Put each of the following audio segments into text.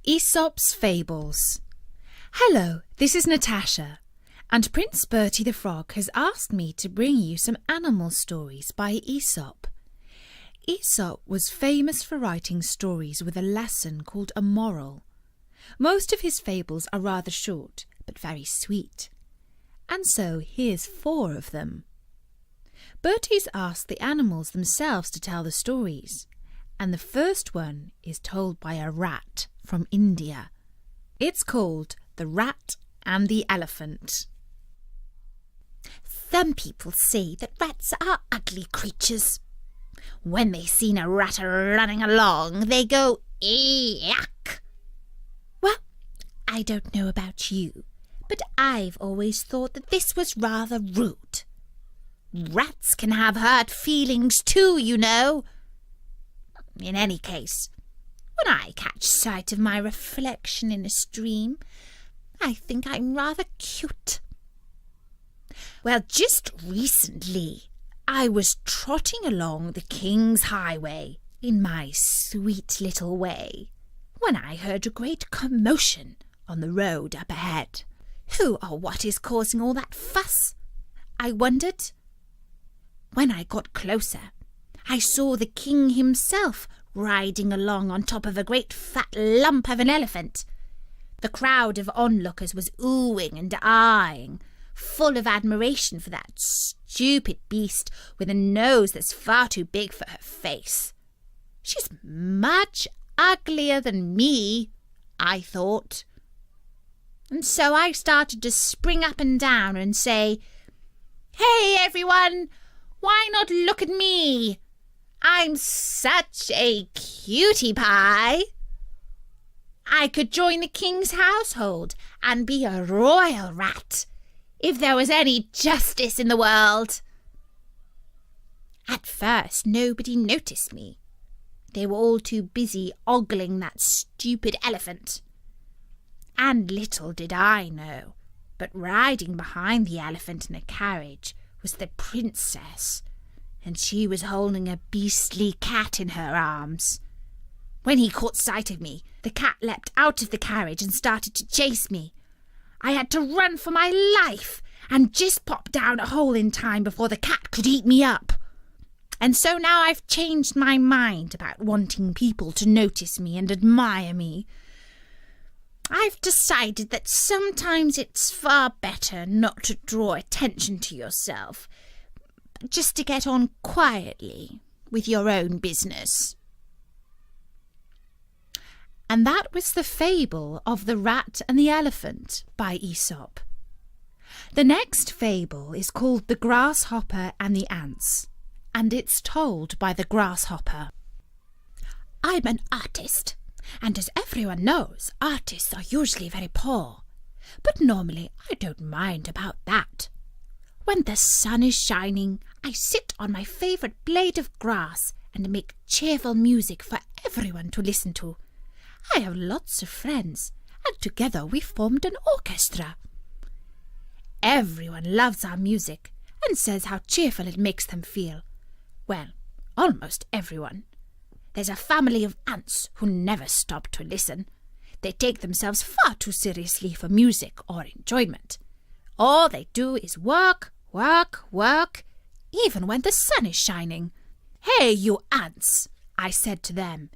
Aesop's Fables. Hello, this is Natasha, and Prince Bertie the Frog has asked me to bring you some animal stories by Aesop. Aesop was famous for writing stories with a lesson called a moral. Most of his fables are rather short, but very sweet. And so here's 4 of them. Bertie's asked the animals themselves to tell the stories, and the first one is told by a rat from India. It's called The Rat and the Elephant. Some people say that rats are ugly creatures. When they see a rat running along, they go, "Yuck!" Well, I don't know about you, but I've always thought that this was rather rude. Rats can have hurt feelings too, you know. In any case, when I catch sight of my reflection in a stream, I think I'm rather cute. Well, just recently, I was trotting along the King's Highway in my sweet little way when I heard a great commotion on the road up ahead. Who or what is causing all that fuss? I wondered. When I got closer, I saw the king himself riding along on top of a great fat lump of an elephant. The crowd of onlookers was oohing and aahing, full of admiration for that stupid beast with a nose that's far too big for her face. She's much uglier than me, I thought. And so I started to spring up and down and say, "Hey, everyone, why not look at me? I'm such a cutie pie. I could join the king's household and be a royal rat if there was any justice in the world." At first, nobody noticed me. They were all too busy ogling that stupid elephant. And little did I know, but riding behind the elephant in a carriage was the princess, and she was holding a beastly cat in her arms. When he caught sight of me, the cat leapt out of the carriage and started to chase me. I had to run for my life and just pop down a hole in time before the cat could eat me up. And so now I've changed my mind about wanting people to notice me and admire me. I've decided that sometimes it's far better not to draw attention to yourself, just to get on quietly with your own business. And that was the fable of the rat and the elephant by Aesop. The next fable is called The Grasshopper and the Ants, and it's told by the grasshopper. I'm an artist, and as everyone knows, artists are usually very poor. But normally I don't mind about that. When the sun is shining, I sit on my favourite blade of grass and make cheerful music for everyone to listen to. I have lots of friends, and together we formed an orchestra. Everyone loves our music and says how cheerful it makes them feel. Well, almost everyone. There's a family of ants who never stop to listen. They take themselves far too seriously for music or enjoyment. All they do is work, work, work, even when the sun is shining. "Hey, you ants," I said to them.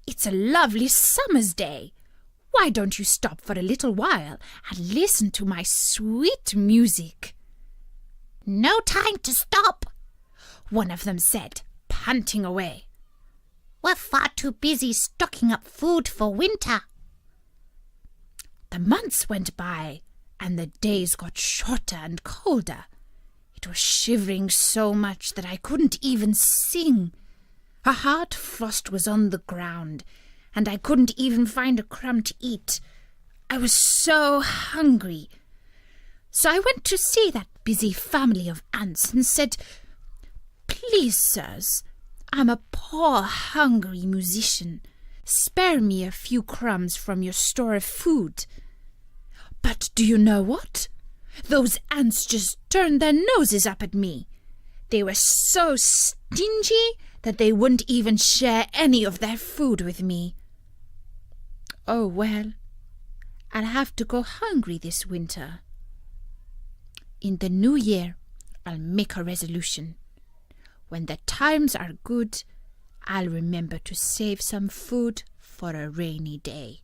"It's a lovely summer's day. Why don't you stop for a little while and listen to my sweet music?" "No time to stop," one of them said, panting away. "We're far too busy stocking up food for winter." The months went by, and the days got shorter and colder. It was shivering so much that I couldn't even sing. A hard frost was on the ground, and I couldn't even find a crumb to eat. I was so hungry. So I went to see that busy family of ants and said, "Please, sirs, I'm a poor, hungry musician. Spare me a few crumbs from your store of food." But do you know what? Those ants just turned their noses up at me. They were so stingy that they wouldn't even share any of their food with me. Oh, well, I'll have to go hungry this winter. In the new year, I'll make a resolution. When the times are good, I'll remember to save some food for a rainy day.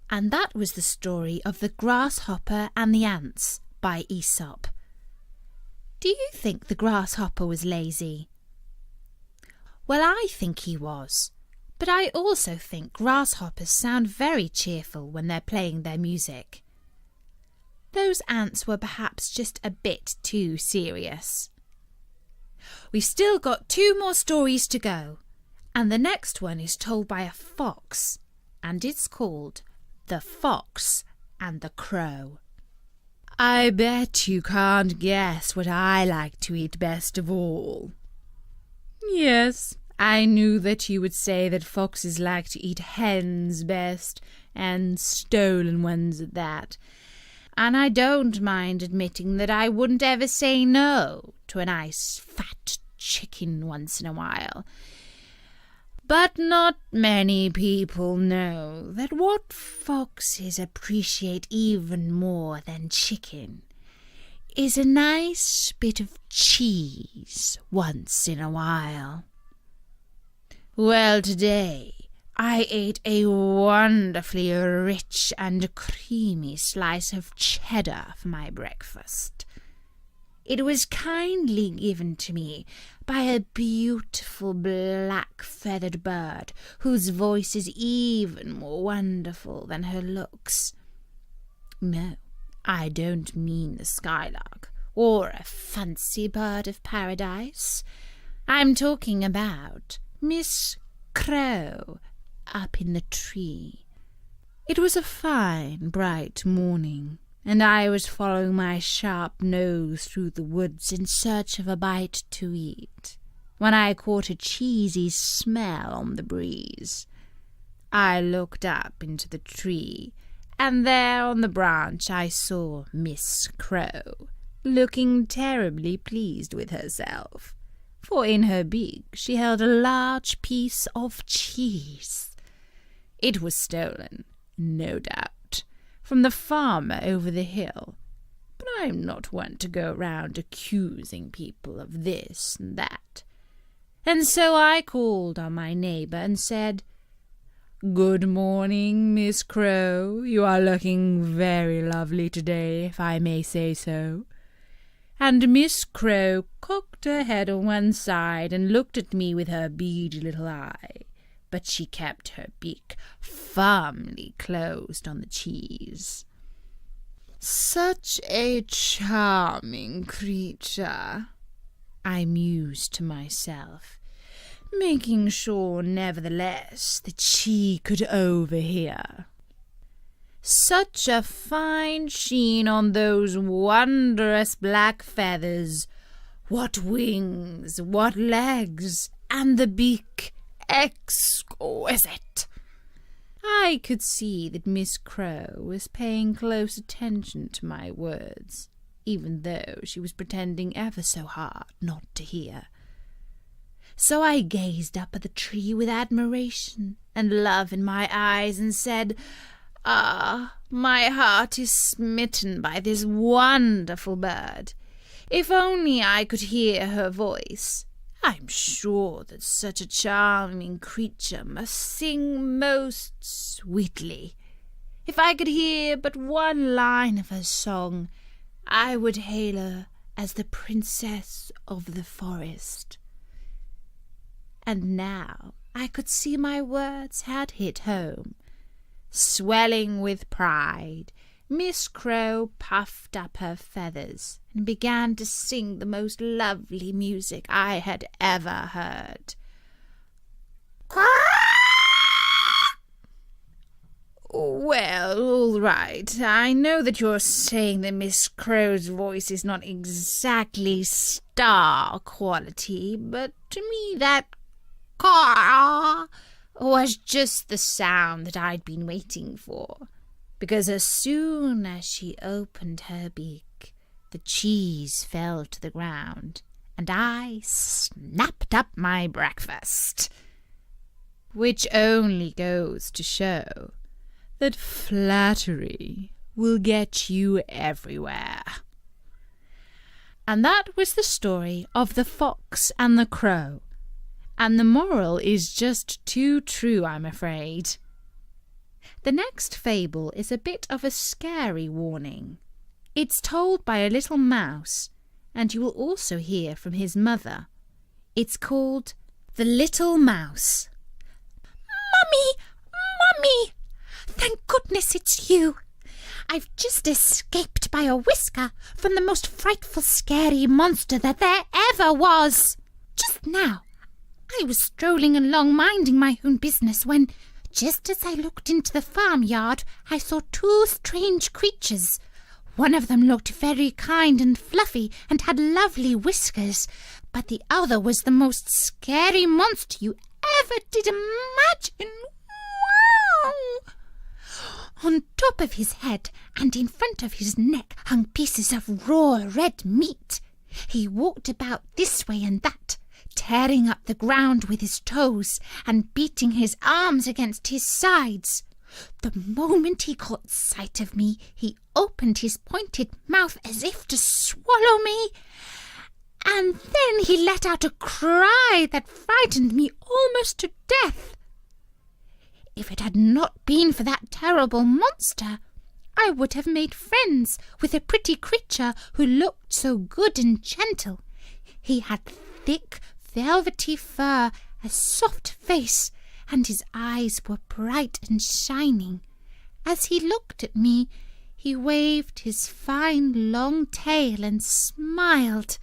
And that was the story of the grasshopper and the ants by Aesop. Do you think the grasshopper was lazy? Well, I think he was. But I also think grasshoppers sound very cheerful when they're playing their music. Those ants were perhaps just a bit too serious. We've still got 2 more stories to go, and the next one is told by a fox, and it's called The Fox and the Crow. I bet you can't guess what I like to eat best of all. Yes, I knew that you would say that foxes like to eat hens best, and stolen ones at that. And I don't mind admitting that I wouldn't ever say no to a nice fat chicken once in a while. But not many people know that what foxes appreciate even more than chicken is a nice bit of cheese once in a while. Well, today I ate a wonderfully rich and creamy slice of cheddar for my breakfast. It was kindly given to me by a beautiful black-feathered bird whose voice is even more wonderful than her looks. No, I don't mean the skylark or a fancy bird of paradise. I'm talking about Miss Crow up in the tree. It was a fine, bright morning, and I was following my sharp nose through the woods in search of a bite to eat, when I caught a cheesy smell on the breeze. I looked up into the tree, and there on the branch I saw Miss Crow, looking terribly pleased with herself, for in her beak she held a large piece of cheese. It was stolen, no doubt, from the farmer over the hill, but I'm not one to go round accusing people of this and that. And so I called on my neighbour and said, "Good morning, Miss Crow. You are looking very lovely today, if I may say so." And Miss Crow cocked her head on one side and looked at me with her beady little eye, but she kept her beak firmly closed on the cheese. "Such a charming creature," I mused to myself, making sure nevertheless that she could overhear. Such a fine sheen on those wondrous black feathers. What wings, what legs, and the beak, exquisite. I could see that Miss Crow was paying close attention to my words, even though she was pretending ever so hard not to hear. So I gazed up at the tree with admiration and love in my eyes and said, "Ah, my heart is smitten by this wonderful bird. If only I could hear her voice. I'm sure that such a charming creature must sing most sweetly. If I could hear but one line of her song, I would hail her as the princess of the forest." And now I could see my words had hit home. Swelling with pride, Miss Crow puffed up her feathers and began to sing the most lovely music I had ever heard. "Well, all right. I know that you're saying that Miss Crow's voice is not exactly star quality, but to me that caw was just the sound that I'd been waiting for, because as soon as she opened her beak, the cheese fell to the ground, and I snapped up my breakfast. which only goes to show that flattery will get you everywhere. And that was the story of the fox and the crow, and the moral is just too true, I'm afraid. The next fable is a bit of a scary warning. It's told by a little mouse, and you will also hear from his mother. It's called The Little Mouse. Mummy! Mummy! Thank goodness it's you. I've just escaped by a whisker from the most frightful, scary monster that there ever was. Just now, I was strolling along minding my own business when, just as I looked into the farmyard, I saw two strange creatures. One of them looked very kind and fluffy and had lovely whiskers, but the other was the most scary monster you ever did imagine. Wow! On top of his head and in front of his neck hung pieces of raw red meat. He walked about this way and that, tearing up the ground with his toes and beating his arms against his sides. The moment he caught sight of me, he opened his pointed mouth as if to swallow me, and then he let out a cry that frightened me almost to death. If it had not been for that terrible monster, I would have made friends with a pretty creature who looked so good and gentle. He had thick, velvety fur, a soft face, and his eyes were bright and shining. As he looked at me, he waved his fine long tail and smiled.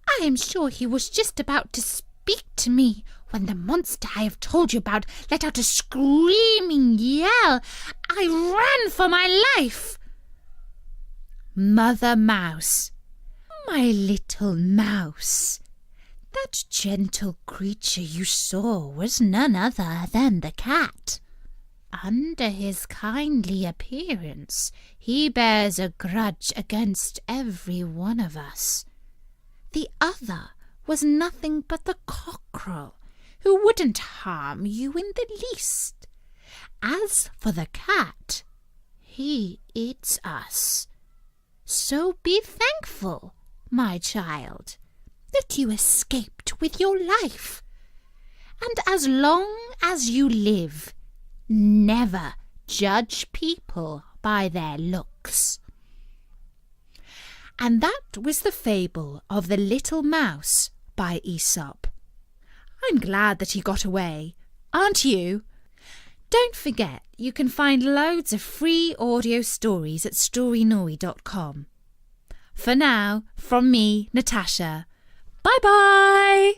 I am sure he was just about to speak to me when the monster I have told you about let out a screaming yell. I ran for my life. Mother Mouse, my little mouse, that gentle creature you saw was none other than the cat. Under his kindly appearance, he bears a grudge against every one of us. The other was nothing but the cockerel, who wouldn't harm you in the least. As for the cat, he eats us. So be thankful, my child, that you escaped with your life. And as long as you live, never judge people by their looks. And that was the fable of the Little Mouse by Aesop. I'm glad that he got away, aren't you? Don't forget, you can find loads of free audio stories at storynori.com. For now, from me, Natasha, bye-bye!